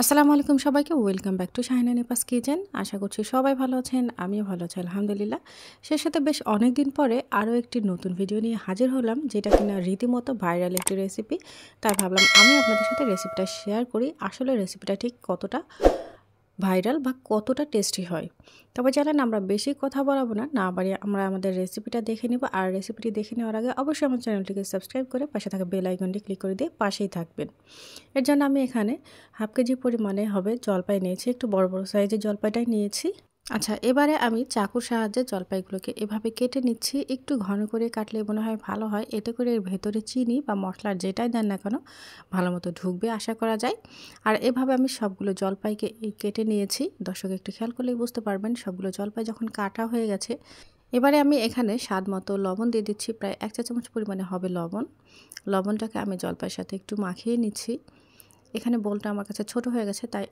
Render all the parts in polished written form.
আসসালামু আলাইকুম সবাইকে ওয়েলকাম ব্যাক টু শাহিনা নিপাস কিচেন। আশা করছি সবাই ভালো আছেন, আমিও ভালো আছি আলহামদুলিল্লাহ। সে সাথে বেশ অনেক দিন পরে আরও একটি নতুন ভিডিও নিয়ে হাজির হলাম, যেটা কিনা রীতিমতো ভাইরাল একটি রেসিপি। তাই ভাবলাম আমি আপনাদের সাথে রেসিপিটা শেয়ার করি, আসলে রেসিপিটা ঠিক কতটা ভাইরাল বা কতটা টেস্টি হয়। তবে জানেন, আমরা বেশি কথা বাড়াবো না, না বাড়িয়ে আমরা আমাদের রেসিপিটা দেখে নিব। আর রেসিপিটি দেখে নেওয়ার আগে অবশ্যই আমার চ্যানেলটিকে সাবস্ক্রাইব করে পাশে থাকা বেল আইকনটি ক্লিক করে দিয়ে পাশেই থাকবেন। এর জন্য আমি এখানে হাফ কেজি পরিমাণে হবে জলপাই নিয়েছি, একটু বড় বড় সাইজের জলপাইটাই নিয়েছি। আচ্ছা, এবারে আমি চাকুর সাহায্যে জলপাইগুলোকে এভাবে কেটে নিচ্ছি। একটু ঘন করে কাটলে মনে হয় ভালো হয়, এতে করে এর ভেতরে চিনি বা মশলা যেটাই দেন না কেন ভালো মতো ঢুকবে আশা করা যায়। আর এভাবে আমি সবগুলো জলপাইকে কেটে নিয়েছি। দর্শক একটু খেয়াল করলেই বুঝতে পারবেন সবগুলো জলপাই যখন কাটা হয়ে গেছে, এবারে আমি এখানে স্বাদ মতো লবণ দিয়ে দিচ্ছি, প্রায় 1 চা চামচ পরিমাণে হবে লবণ। লবণটাকে আমি জলপাইয়ের সাথে একটু মাখিয়ে নিচ্ছি। এখানে বোলটা আমার কাছে ছোট হয়ে গেছে, তাই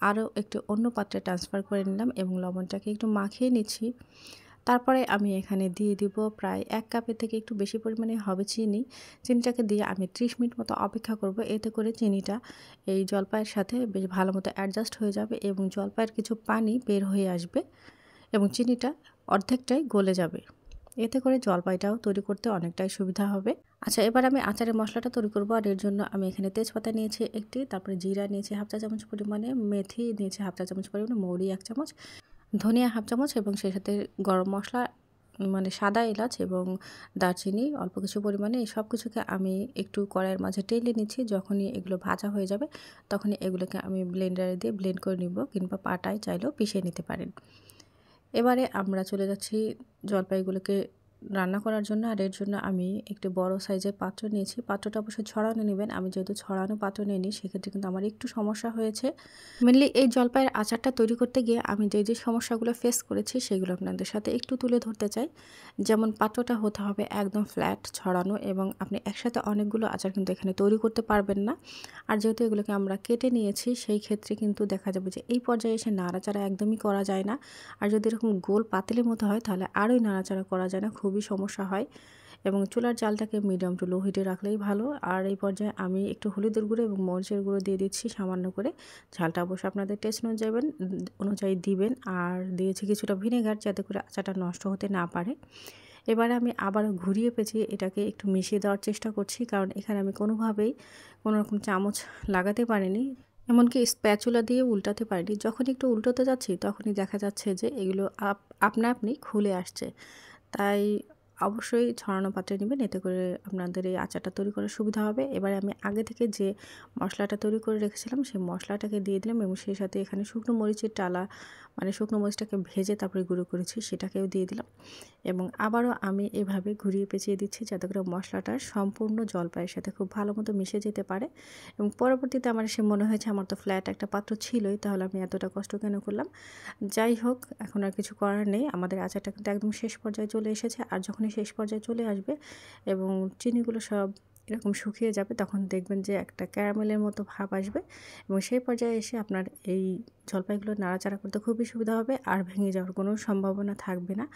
আরও একটু অন্য পাত্রে ট্রান্সফার করে নিলাম এবং লবণটাকে একটু মাখিয়ে নিচ্ছি। তারপরে আমি এখানে দিয়ে দিব প্রায় 1 কাপের থেকে একটু বেশি পরিমাণে হবে চিনি। চিনিটাকে দিয়ে আমি 30 মিনিট মতো অপেক্ষা করব। এতে করে চিনিটা এই জলপাইয়ের সাথে বেশ ভালো মতো অ্যাডজাস্ট হয়ে যাবে এবং জলপাইয়ের কিছু পানি বের হয়ে আসবে এবং চিনিটা অর্ধেকটাই গলে যাবে। এতে করে জলপাইটাও তৈরি করতে অনেকটাই সুবিধা হবে। আচ্ছা, এবার আমি আচারের মশলাটা তৈরি করব। আর এর জন্য আমি এখানে তেজপাতা নিয়েছি একটি, তারপরে জিরা নিয়েছি হাফ চা চামচ পরিমাণে, মেথি নিয়েছি হাফ চা চামচ পরিমাণে, মৌরি 1 চামচ, ধনিয়া হাফ চামচ এবং সেই সাথে গরম মশলা মানে সাদা এলাচ এবং দারচিনি অল্প কিছু পরিমাণে। এই সব কিছুকে আমি একটু কড়াইয়ের মাঝে টেলে নিচ্ছি। যখনই এগুলো ভাজা হয়ে যাবে তখনই এগুলোকে আমি ব্লেন্ডারে দিয়ে ব্লেন্ড করে নিব, কিংবা পাটায় চাইলেও পিষে নিতে পারেন। এবারে আমরা চলে যাচ্ছি জলপাইগুলোকে রান্না করার জন্য। আর এর জন্য আমি একটু বড় সাইজের পাত্র নিয়েছি। পাত্রটা অবশ্যই ছড়ানো নেবেন। আমি যেহেতু ছড়ানো পাত্র নিইনি, সেক্ষেত্রে কিন্তু আমার একটু সমস্যা হয়েছে। মেনলি এই জলপাইয়ের আচারটা তৈরি করতে গিয়ে আমি যে সমস্যাগুলো ফেস করেছি সেগুলো আপনাদের সাথে একটু তুলে ধরতে চাই। যেমন পাত্রটা হতে হবে একদম ফ্ল্যাট ছড়ানো, এবং আপনি একসাথে অনেকগুলো আচার কিন্তু এখানে তৈরি করতে পারবেন না। আর যেহেতু এগুলোকে আমরা কেটে নিয়েছি, সেই ক্ষেত্রে কিন্তু দেখা যাবে যে এই পর্যায়ে এসে নাড়াচাড়া একদমই করা যায় না। আর যদি এরকম গোল পাতিলের মতো হয় তাহলে আরোই নাড়াচাড়া করা যায় না, খুবই সমস্যা হয়। এবং চুলার জালটাকে মিডিয়াম টু লো হিটে রাখলেই ভালো। আর এই পর্যায়ে আমি একটু হলুদের গুঁড়ো এবং মরিচের গুঁড়ো দিয়ে দিচ্ছি সামান্য করে। ঝালটা অবশ্যই আপনাদের টেস্ট অনুযায়ী দিবেন। আর দিয়েছি কিছুটা ভিনেগার, যাতে করে আচারটা নষ্ট হতে না পারে। এবারে আমি আবারও ঘুরিয়ে পেঁচিয়ে এটাকে একটু মিশিয়ে দেওয়ার চেষ্টা করছি, কারণ এখানে আমি কোনোভাবেই কোনোরকম চামচ লাগাতে পারিনি, এমনকি স্প্যাচুলা দিয়ে উল্টাতে পারিনি। যখনই একটু উল্টোতে যাচ্ছি তখনই দেখা যাচ্ছে যে এগুলো আপনা আপনি খুলে আসছে। তাই অবশ্যই ছড়ানো পাত্রে নেবেন, এতে করে আপনাদের এই আচারটা তৈরি করার সুবিধা হবে। এবারে আমি আগে থেকে যে মশলাটা তৈরি করে রেখেছিলাম সেই মশলাটাকে দিয়ে দিলাম, এবং সেই সাথে এখানে শুকনো মরিচের টালা, মানে শুকনো মরিচটাকে ভেজে তারপরে গুঁড়ো করেছি, সেটাকেও দিয়ে দিলাম। এবং আবারও আমি এভাবে ঘুরিয়ে পেঁচিয়ে দিচ্ছি, যাতে করে মশলাটা সম্পূর্ণ জলপাইয়ের সাথে খুব ভালো মতো মিশে যেতে পারে। এবং পরবর্তীতে আমার এসে মনে হয়েছে আমার তো ফ্ল্যাট একটা পাত্র ছিলই, তাহলে আমি এতটা কষ্ট কেন করলাম। যাই হোক, এখন আর কিছু করার নেই। আমাদের আচারটা কিন্তু একদম শেষ পর্যায়ে চলে এসেছে। আর যখনই শেষ পর্যায়ে চলে আসবে এবং চিনিগুলো সব এরকম শুকিয়ে যাবে, তখন দেখবেন যে একটা ক্যারামেলের মতো ভাব আসবে, এবং সেই পর্যায়ে এসে আপনার এই জলপাইগুলো নাড়াচাড়া করতে খুবই সুবিধা হবে, আর ভেঙে যাওয়ার কোনো সম্ভাবনা থাকবে না।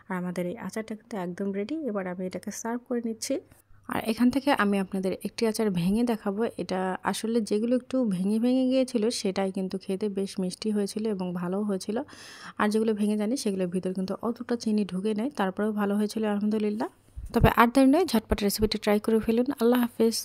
আর আমাদের এই আচারটা কিন্তু একদম রেডি। এবার আমি এটাকে সার্ভ করে নিচ্ছি। আর এখান থেকে আমি আপনাদের একটি আচার ভেঙে দেখাবো। এটা আসলে যেগুলো একটু ভেঙে ভেঙে গিয়েছিল সেটাই কিন্তু খেতে বেশ মিষ্টি হয়েছিল এবং ভালোও হয়েছিল। আর যেগুলো ভেঙে যায়নি সেগুলোর ভিতর কিন্তু অতটা চিনি ঢুকে নেয়, তারপরেও ভালো হয়েছিল আলহামদুলিল্লাহ। তবে আর দেরি নয়, ঝটপট রেসিপিটি ট্রাই করে ফেলুন। আল্লাহ হাফেজ।